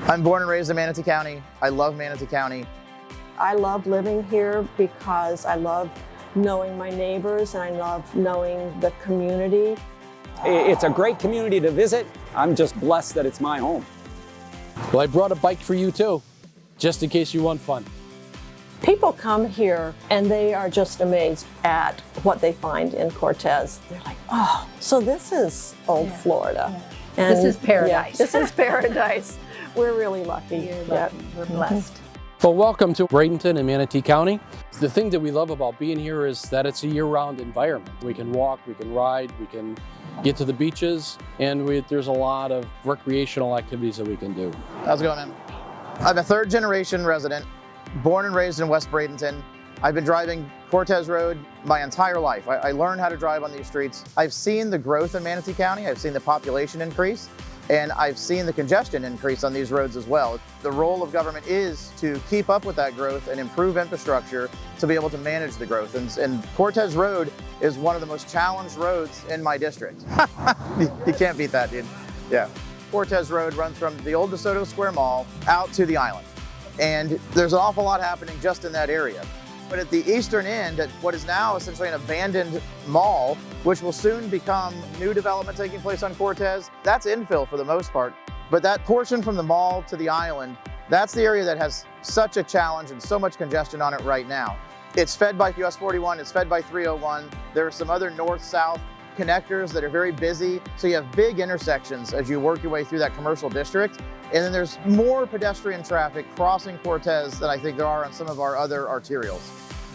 I'm born and raised in Manatee County. I love Manatee County. I love living here because I love knowing my neighbors and I love knowing the community. It's a great community to visit. I'm just blessed that it's my home. Well, I brought a bike for you too, just in case you want fun. People come here and they are just amazed at what they find in Cortez. They're like, oh, so this is old Florida. Yeah. And this is paradise. Yeah, this is paradise. We're really lucky. We're blessed. Well, welcome to Bradenton and Manatee County. The thing that we love about being here is that it's a year-round environment. We can walk, we can ride, we can get to the beaches, and there's a lot of recreational activities that we can do. How's it going, man? I'm a third-generation resident, born and raised in West Bradenton. I've been driving Cortez Road my entire life. I learned how to drive on these streets. I've seen the growth in Manatee County. I've seen the population increase. And I've seen the congestion increase on these roads as well. The role of government is to keep up with that growth and improve infrastructure to be able to manage the growth. And Cortez Road is one of the most challenged roads in my district. You can't beat that, dude. Yeah. Cortez Road runs from the old DeSoto Square Mall out to the island. And there's an awful lot happening just in that area. But at the eastern end, at what is now essentially an abandoned mall, which will soon become new development taking place on Cortez, that's infill for the most part. But that portion from the mall to the island, that's the area that has such a challenge and so much congestion on it right now. It's fed by US 41, it's fed by 301. There are some other north-south connectors that are very busy. So you have big intersections as you work your way through that commercial district. And then there's more pedestrian traffic crossing Cortez than I think there are on some of our other arterials.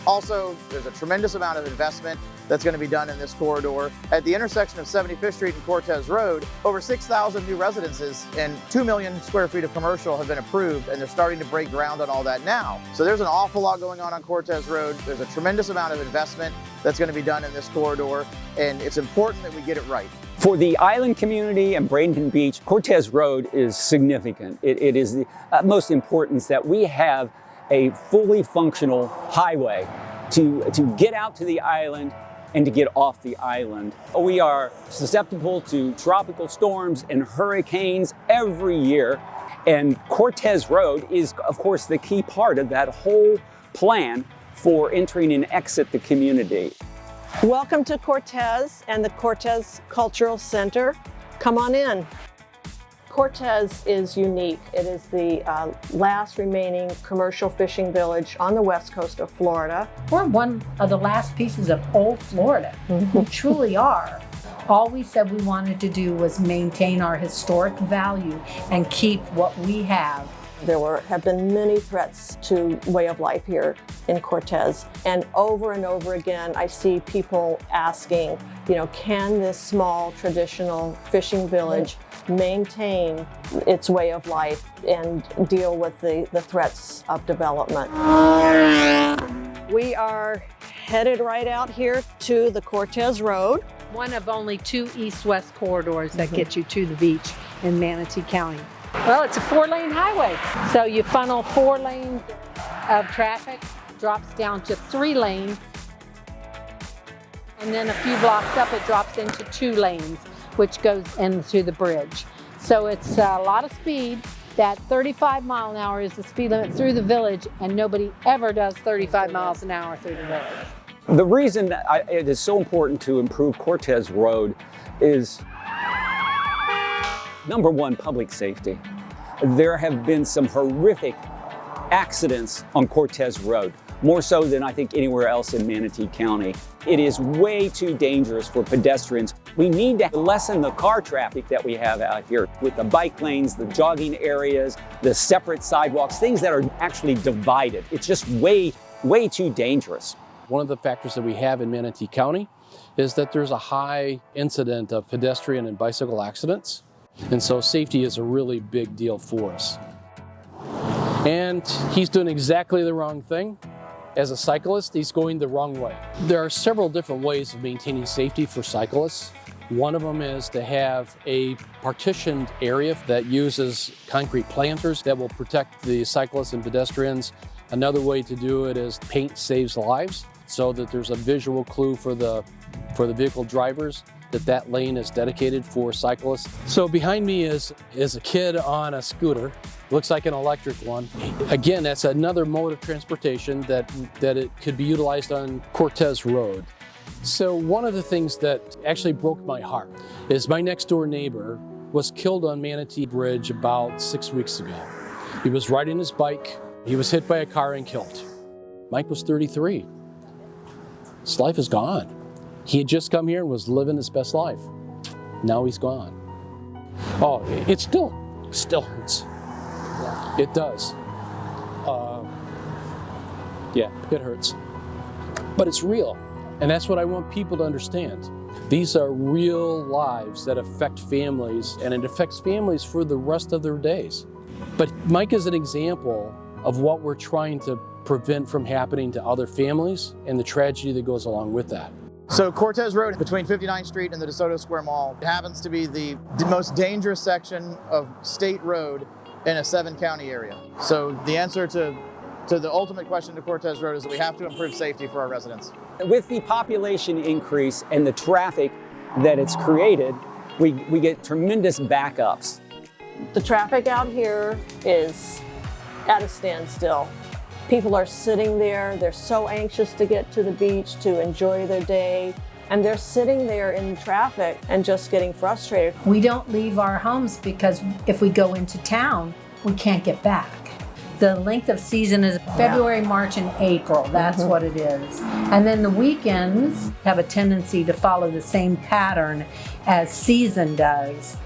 Also, there's a tremendous amount of investment that's going to be done in this corridor. At the intersection of 75th Street and Cortez Road, over 6,000 new residences and 2 million square feet of commercial have been approved, and they're starting to break ground on all that now. So there's an awful lot going on Cortez Road. There's a tremendous amount of investment that's going to be done in this corridor, and it's important that we get it right. For the island community and Bradenton Beach, Cortez Road is significant. It is the utmost importance that we have a fully functional highway to get out to the island and to get off the island. We are susceptible to tropical storms and hurricanes every year, and Cortez Road is, of course, the key part of that whole plan for entering and exit the community. Welcome to Cortez and the Cortez Cultural Center. Come on in. Cortez is unique. It is the last remaining commercial fishing village on the west coast of Florida. We're one of the last pieces of old Florida. We truly are. All we said we wanted to do was maintain our historic value and keep what we have. There have been many threats to way of life here in Cortez. And over again, I see people asking, can this small traditional fishing village maintain its way of life and deal with the threats of development? We are headed right out here to the Cortez Road. One of only 2 east-west corridors that get you to the beach in Manatee County. Well, it's a 4-lane highway. So you funnel 4 lanes of traffic, drops down to 3 lanes, and then a few blocks up it drops into 2 lanes, which goes into the bridge. So it's a lot of speed. That 35 mile an hour is the speed limit through the village, and nobody ever does 35 miles an hour through the village. The reason that it is so important to improve Cortez Road is, number one, public safety. There have been some horrific accidents on Cortez Road, more so than I think anywhere else in Manatee County. It is way too dangerous for pedestrians. We need to lessen the car traffic that we have out here with the bike lanes, the jogging areas, the separate sidewalks, things that are actually divided. It's just way too dangerous. One of the factors that we have in Manatee County is that there's a high incident of pedestrian and bicycle accidents. And so safety is a really big deal for us. And he's doing exactly the wrong thing. As a cyclist, he's going the wrong way. There are several different ways of maintaining safety for cyclists. One of them is to have a partitioned area that uses concrete planters that will protect the cyclists and pedestrians. Another way to do it is paint saves lives, so that there's a visual clue for the vehicle drivers that lane is dedicated for cyclists. So behind me is a kid on a scooter. Looks like an electric one. Again, that's another mode of transportation that it could be utilized on Cortez Road. So one of the things that actually broke my heart is my next door neighbor was killed on Manatee Bridge about 6 weeks ago. He was riding his bike. He was hit by a car and killed. Mike was 33. His life is gone. He had just come here and was living his best life. Now he's gone. Oh, it still hurts. It does. Yeah, it hurts. But it's real. And that's what I want people to understand. These are real lives that affect families, and it affects families for the rest of their days. But Mike is an example of what we're trying to prevent from happening to other families and the tragedy that goes along with that. So Cortez Road between 59th Street and the DeSoto Square Mall happens to be the most dangerous section of state road in a 7-county area. So the answer to the ultimate question to Cortez Road is that we have to improve safety for our residents. With the population increase and the traffic that it's created, we get tremendous backups. The traffic out here is at a standstill. People are sitting there, they're so anxious to get to the beach, to enjoy their day, and they're sitting there in traffic and just getting frustrated. We don't leave our homes because if we go into town, we can't get back. The length of season is February, March, and April. That's what it is. And then the weekends have a tendency to follow the same pattern as season does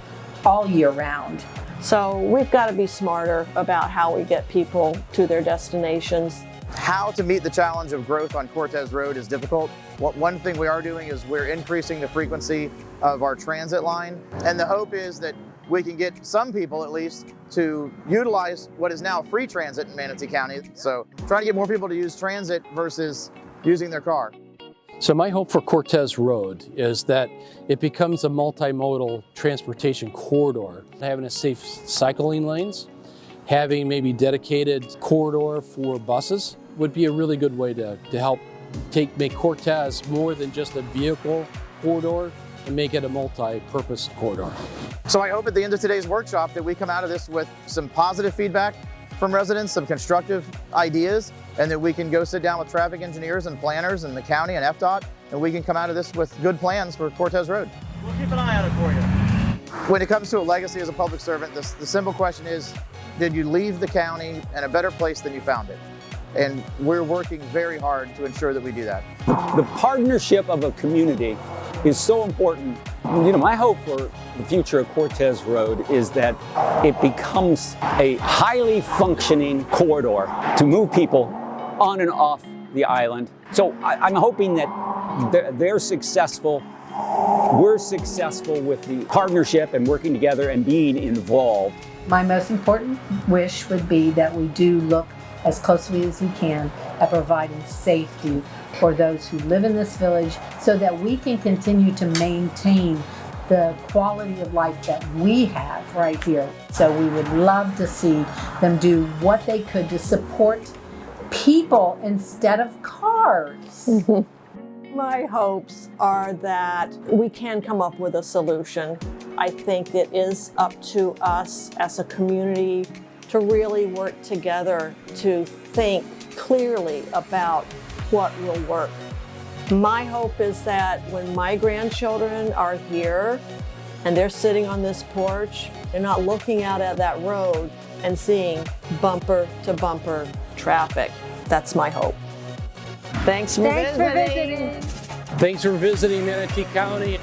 all year round. So we've got to be smarter about how we get people to their destinations. How to meet the challenge of growth on Cortez Road is difficult. One thing we are doing is we're increasing the frequency of our transit line. And the hope is that we can get some people at least to utilize what is now free transit in Manatee County. So trying to get more people to use transit versus using their car. So my hope for Cortez Road is that it becomes a multimodal transportation corridor, having a safe cycling lanes, having maybe dedicated corridor for buses would be a really good way to help make Cortez more than just a vehicle corridor and make it a multi-purpose corridor. So I hope at the end of today's workshop that we come out of this with some positive feedback from residents, some constructive ideas, and that we can go sit down with traffic engineers and planners and the county and FDOT, and we can come out of this with good plans for Cortez Road. We'll keep an eye on it for you. When it comes to a legacy as a public servant, the simple question is, did you leave the county in a better place than you found it? And we're working very hard to ensure that we do that. The partnership of a community is so important. You know, my hope for the future of Cortez Road is that it becomes a highly functioning corridor to move people on and off the island. So I'm hoping that they're successful. We're successful with the partnership and working together and being involved. My most important wish would be that we do look as closely as we can at providing safety for those who live in this village so that we can continue to maintain the quality of life that we have right here. So we would love to see them do what they could to support people instead of cars. My hopes are that we can come up with a solution. I think it is up to us as a community to really work together to think clearly about what will work. My hope is that when my grandchildren are here and they're sitting on this porch, they're not looking out at that road and seeing bumper to bumper traffic. That's my hope. Thanks for visiting. Thanks for visiting Manatee County.